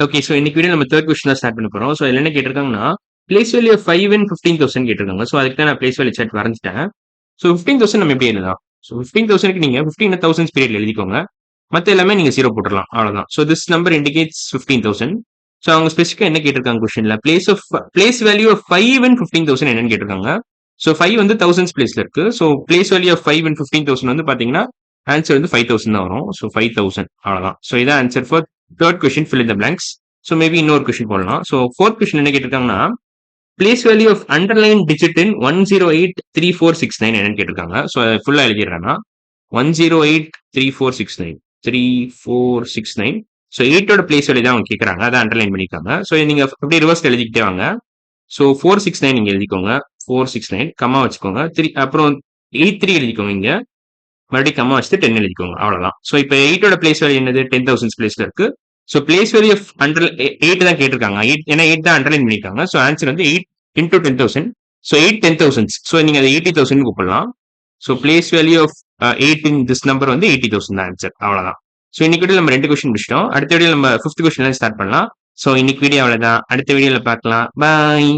Okay. So இன்னைக்கு video நம்ம third question தான் ஸ்டார்ட் பண்ண போறோம். ஸோ இதுல என்ன கேட்டிருக்காங்கன்னா, பிளேஸ் வேல்யூ ஆஃப் 5 அண்ட் 15,000 கேட்டிருக்காங்க. ஸோ அதுக்கு தான் நான் பிளேஸ் வேல்யூ சார்ட் வரைஞ்சுட்டேன். ஸோ 15,000 நம்ம எப்படி எழுதலாம்? ஸோ 15,000க்கு நீங்க 15 தௌசண்ட்ஸ் பீரியட்ல எழுதிக்கோங்க. மத்த எல்லாமே நீங்க 0 போட்டுறலாம். அவ்வளவுதான். So this number indicates 15,000. So அவங்க ஸ்பெசிஃபிக்கா என்ன கேட்டிருக்காங்க கொஸ்டின்ல, பிளேஸ் வேல்யூ ஆஃப் 5 அண்ட் 15,000 என்னன்னு கேட்டிருக்காங்க. ஸோ 5 வந்து தௌசண்ட்ஸ் பிளேஸ்ல இருக்கு. So place value of 5 and 15,000 வந்து பாத்தீங்கன்னா ஆன்சர் வந்து 5,000 தான் வரும். ஸோ 5,000 அவ்வளவுதான். ஸோ இதான் answer for third question, fill in the blanks. So maybe இன்னொரு கொஸ்டின் போடலாம். ஸோ ஃபோர்த் கொஸ்டின் என்ன கேட்டிருக்காங்கன்னா, place value of underline digit in 1083469 என்னன்னு கேட்டிருக்காங்க. ஸோ ஃபுல்லா எழுதிடுறேன்னா 1083469 3469. ஸோ 8ஓட பிளேஸ் வேல்யூ தான் அவங்க கேட்கறாங்க. அதான் அண்டர்லைன் பண்ணிருக்காங்க. ஸோ நீங்க அப்படியே ரிவர்ஸ் எழுதிக்கிட்டே வாங்க. ஸோ 469 நீங்க எழுதிக்கோங்க. 469 கம்மா வச்சுக்கோங்க. அப்புறம் 83 எழுதிக்கோங்க. இங்க மறுபடியும் கம்மா வச்சுட்டு 10 எழுதிக்கோங்க. அவ்வளவுதான். ஸோ இப்போ 8ஓட பிளேஸ் வேல்யூ என்னது? 10,000 பிளேஸ்ல இருக்கு. ஸோ பிளேஸ் வேல்யூ ஆஃப் 8 தான் கேட்டிருக்காங்க. 8 ஏன்னா 8 தான் அண்டர்லைன் பண்ணிருக்காங்க. ஸோ ஆன்சர் வந்து 8 இன்டூ 10,000. ஸோ 8 10,000. ஸோ நீங்க அதை 80,000 கூப்பிடலாம். So place value of 8 in this number வந்து 80,000 தான் ஆன்சர். அவ்வளவுதான். ஸோ இன்னைக்கு வீடியோ நம்ம 2 கொஸ்டின் முடிச்சிட்டோம். அடுத்த வீடியோ நம்ம 5th கொஸ்டின்ல ஸ்டார்ட் பண்ணலாம். ஸோ இன்னைக்கு வீடியோ அவ்வளவுதான். அடுத்த வீடியோல பார்க்கலாம். பாய்.